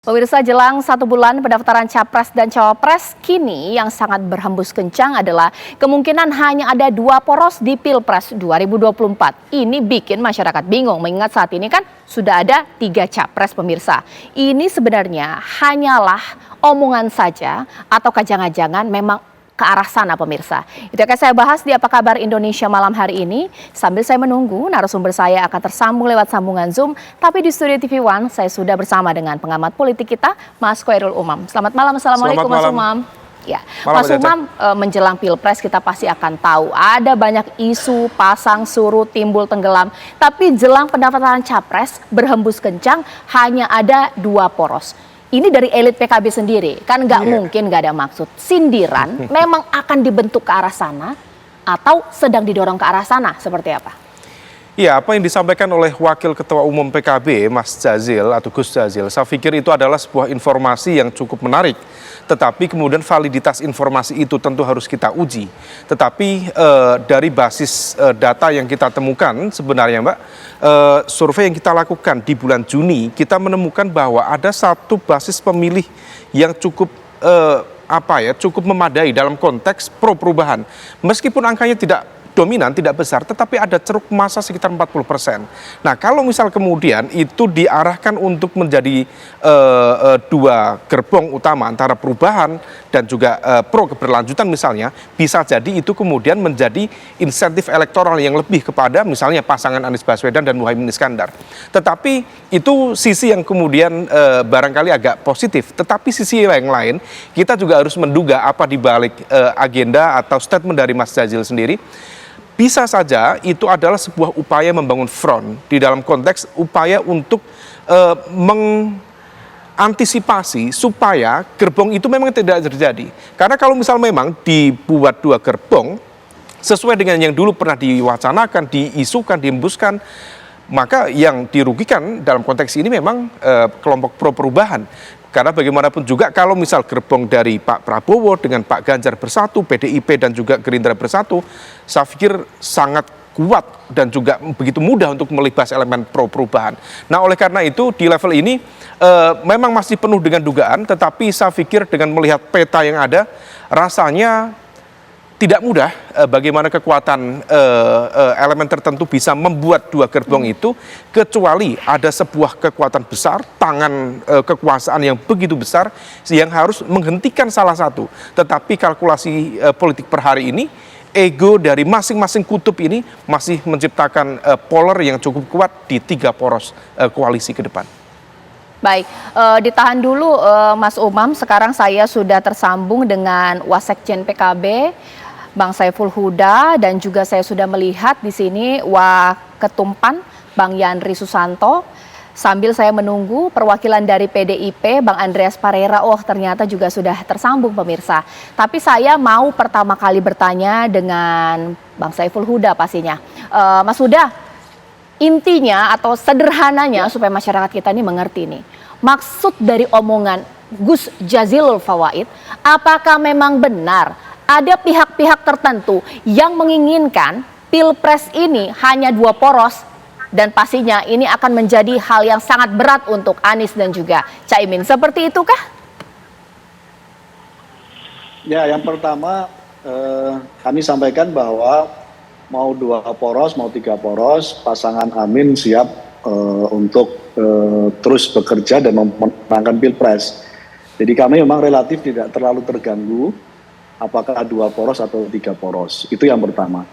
Pemirsa, jelang 1 bulan pendaftaran Capres dan Cawapres, kini yang sangat berhembus kencang adalah kemungkinan hanya ada 2 poros di Pilpres 2024. Ini bikin masyarakat bingung, mengingat saat ini kan sudah ada 3 Capres, pemirsa. Ini sebenarnya hanyalah omongan saja ataukah jangan-jangan memang ke arah sana, pemirsa. Itu akan saya bahas di Apa Kabar Indonesia malam hari ini. Sambil saya menunggu, narasumber saya akan tersambung lewat sambungan Zoom. Tapi di studio TV One, saya sudah bersama dengan pengamat politik kita, Mas Khairul Umam. Selamat malam, Assalamualaikum Mas Umam. Ya, Mas Umam, menjelang Pilpres kita pasti akan tahu ada banyak isu pasang surut timbul tenggelam. Tapi jelang pendaftaran Capres berhembus kencang hanya ada 2 poros. Ini dari elit PKB sendiri, kan nggak mungkin nggak ada maksud. Sindiran memang akan dibentuk ke arah sana atau sedang didorong ke arah sana, seperti apa? Ya, apa yang disampaikan oleh Wakil Ketua Umum PKB, Mas Jazil atau Gus Jazil, saya pikir itu adalah sebuah informasi yang cukup menarik. Tetapi kemudian validitas informasi itu tentu harus kita uji. Tetapi dari basis data yang kita temukan sebenarnya Mbak, survei yang kita lakukan di bulan Juni, kita menemukan bahwa ada satu basis pemilih yang cukup cukup memadai dalam konteks pro perubahan. Meskipun angkanya tidak dominan, tidak besar, tetapi ada ceruk massa sekitar 40%. Nah, kalau misal kemudian itu diarahkan untuk menjadi 2 gerbong utama antara perubahan dan juga pro keberlanjutan misalnya, bisa jadi itu kemudian menjadi insentif elektoral yang lebih kepada misalnya pasangan Anies Baswedan dan Muhaimin Iskandar. Tetapi itu sisi yang kemudian barangkali agak positif. Tetapi sisi yang lain, kita juga harus menduga apa di balik agenda atau statement dari Mas Jazil sendiri. Bisa saja itu adalah sebuah upaya membangun front di dalam konteks upaya untuk mengantisipasi supaya gerbong itu memang tidak terjadi. Karena kalau misal memang dibuat 2 gerbong sesuai dengan yang dulu pernah diwacanakan, diisukan, dihembuskan, maka yang dirugikan dalam konteks ini memang kelompok pro perubahan. Karena bagaimanapun juga kalau misal gerbong dari Pak Prabowo dengan Pak Ganjar bersatu, PDIP dan juga Gerindra bersatu, saya pikir sangat kuat dan juga begitu mudah untuk melibas elemen pro perubahan. Nah, oleh karena itu di level ini memang masih penuh dengan dugaan, tetapi saya pikir dengan melihat peta yang ada, rasanya tidak mudah bagaimana kekuatan elemen tertentu bisa membuat 2 gerbong itu, kecuali ada sebuah kekuatan besar, tangan kekuasaan yang begitu besar yang harus menghentikan salah satu. Tetapi kalkulasi politik per hari ini, ego dari masing-masing kutub ini masih menciptakan poler yang cukup kuat di 3 poros koalisi ke depan. Baik, ditahan dulu Mas Umam. Sekarang saya sudah tersambung dengan Wasekjen PKB, Bang Saiful Huda, dan juga saya sudah melihat di sini Waketum PAN, Bang Yandri Susanto. Sambil saya menunggu perwakilan dari PDIP, Bang Andreas Parera, ternyata juga sudah tersambung, pemirsa. Tapi saya mau pertama kali bertanya dengan Bang Saiful Huda pastinya. Mas Huda, intinya atau sederhananya supaya masyarakat kita ini mengerti nih, maksud dari omongan Gus Jazilul Fawait, apakah memang benar ada pihak-pihak tertentu yang menginginkan Pilpres ini hanya 2 poros, dan pastinya ini akan menjadi hal yang sangat berat untuk Anies dan juga Caimin. Seperti itukah? Ya, yang pertama kami sampaikan bahwa mau 2 poros, mau 3 poros, pasangan Amin siap untuk terus bekerja dan memenangkan Pilpres. Jadi kami memang relatif tidak terlalu terganggu apakah 2 poros atau 3 poros. Itu yang pertama.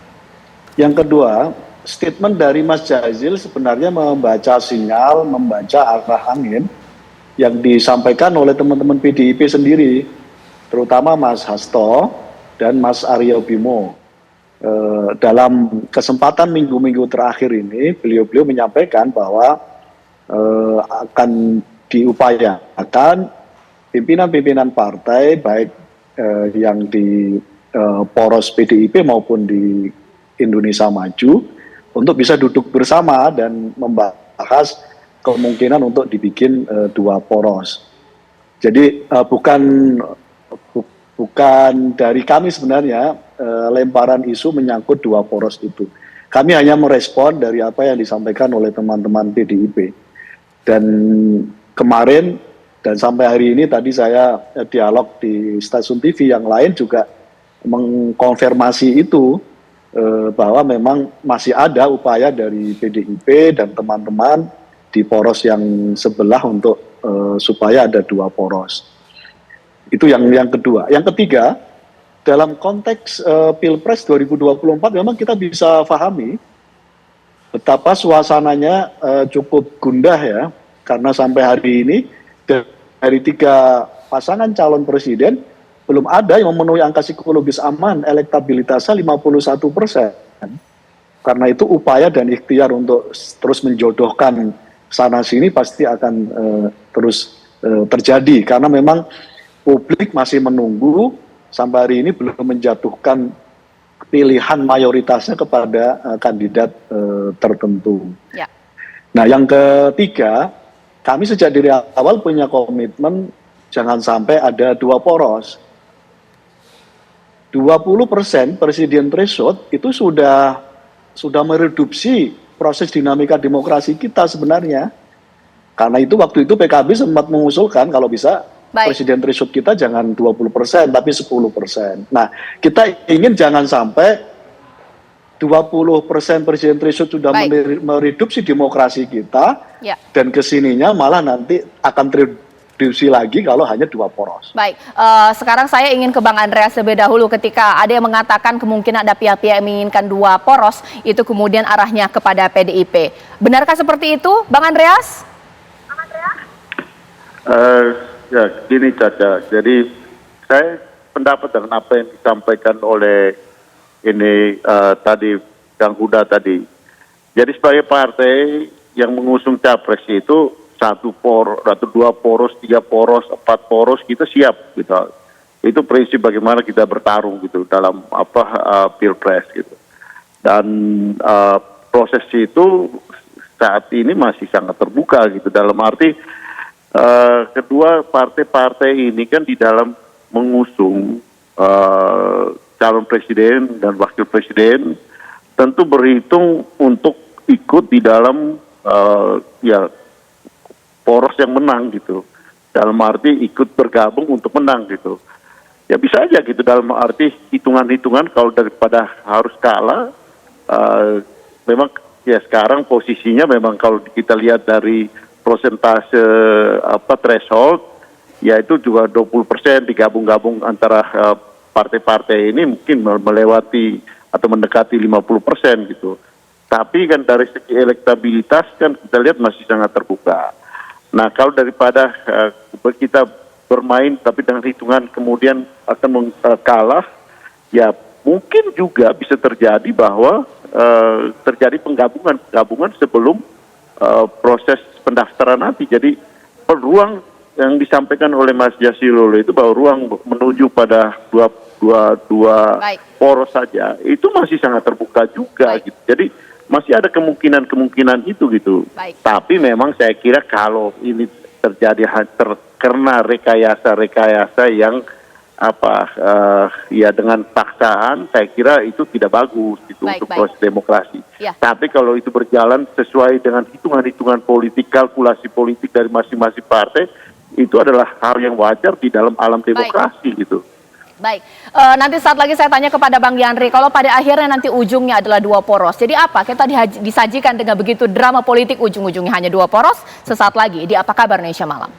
Yang kedua, statement dari Mas Jazil sebenarnya membaca sinyal, membaca arah angin yang disampaikan oleh teman-teman PDIP sendiri, terutama Mas Hasto dan Mas Aryo Bimo. Dalam kesempatan minggu-minggu terakhir ini, beliau-beliau menyampaikan bahwa akan diupayakan pimpinan-pimpinan partai, baik yang di poros PDIP maupun di Indonesia Maju, untuk bisa duduk bersama dan membahas kemungkinan untuk dibikin 2 poros. Jadi bukan dari kami sebenarnya lemparan isu menyangkut 2 poros itu. Kami hanya merespon dari apa yang disampaikan oleh teman-teman PDIP. Dan kemarin Dan sampai hari ini tadi saya dialog di stasiun TV yang lain juga mengkonfirmasi itu, bahwa memang masih ada upaya dari PDIP dan teman-teman di poros yang sebelah untuk supaya ada 2 poros. Itu yang kedua. Yang ketiga, dalam konteks Pilpres 2024 memang kita bisa pahami betapa suasananya cukup gundah ya, karena sampai hari ini dari 3 pasangan calon presiden belum ada yang memenuhi angka psikologis aman, elektabilitasnya 51%. Karena itu upaya dan ikhtiar untuk terus menjodohkan sana sini pasti akan terus terjadi, karena memang publik masih menunggu sampai hari ini belum menjatuhkan pilihan mayoritasnya kepada kandidat tertentu. Ya. Nah, yang ketiga, kami sejak dari awal punya komitmen jangan sampai ada 2 poros. 20% presiden threshold itu sudah mereduksi proses dinamika demokrasi kita sebenarnya. Karena itu waktu itu PKB sempat mengusulkan kalau bisa presiden threshold kita jangan 20% tapi 10%. Nah, kita ingin jangan sampai 20% presiden threshold sudah mereduksi demokrasi kita, dan kesininya malah nanti akan tereduksi lagi kalau hanya 2 poros. Baik, sekarang saya ingin ke Bang Andreas lebih dahulu. Ketika ada yang mengatakan kemungkinan ada pihak-pihak yang menginginkan 2 poros, itu kemudian arahnya kepada PDIP. Benarkah seperti itu, Bang Andreas? Ya, gini Caca. Jadi saya pendapat dengan apa yang disampaikan oleh ini tadi Kang Huda tadi. Jadi sebagai partai yang mengusung capres itu 1 poros, atau 2 poros, 3 poros, 4 poros kita siap gitu. Itu prinsip bagaimana kita bertarung gitu dalam pilpres gitu. Dan proses itu saat ini masih sangat terbuka gitu, dalam arti kedua partai-partai ini kan di dalam mengusung calon presiden dan wakil presiden tentu berhitung untuk ikut di dalam poros yang menang gitu, dalam arti ikut bergabung untuk menang gitu. Ya bisa aja gitu, dalam arti hitungan-hitungan kalau daripada harus kalah, memang ya sekarang posisinya memang kalau kita lihat dari persentase threshold, yaitu juga 20% digabung-gabung antara partai-partai ini mungkin melewati atau mendekati 50% gitu. Tapi kan dari segi elektabilitas kan kita lihat masih sangat terbuka. Nah, kalau daripada kita bermain tapi dengan hitungan kemudian akan kalah, ya mungkin juga bisa terjadi bahwa terjadi penggabungan sebelum proses pendaftaran nanti. Jadi peluang yang disampaikan oleh Mas Jasilul itu bahwa ruang menuju pada dua poros saja itu masih sangat terbuka juga gitu. Jadi masih ada kemungkinan itu gitu. Tapi memang saya kira kalau ini terjadi karena rekayasa yang ya dengan paksaan, saya kira itu tidak bagus gitu untuk proses demokrasi. Tapi kalau itu berjalan sesuai dengan hitungan-hitungan politik, kalkulasi politik dari masing-masing partai, itu adalah hal yang wajar di dalam alam demokrasi gitu. Baik, nanti saat lagi saya tanya kepada Bang Yandri, kalau pada akhirnya nanti ujungnya adalah 2 poros, jadi apa? Kita disajikan dengan begitu drama politik, ujung-ujungnya hanya 2 poros, sesaat lagi di Apa Kabar Indonesia Malam.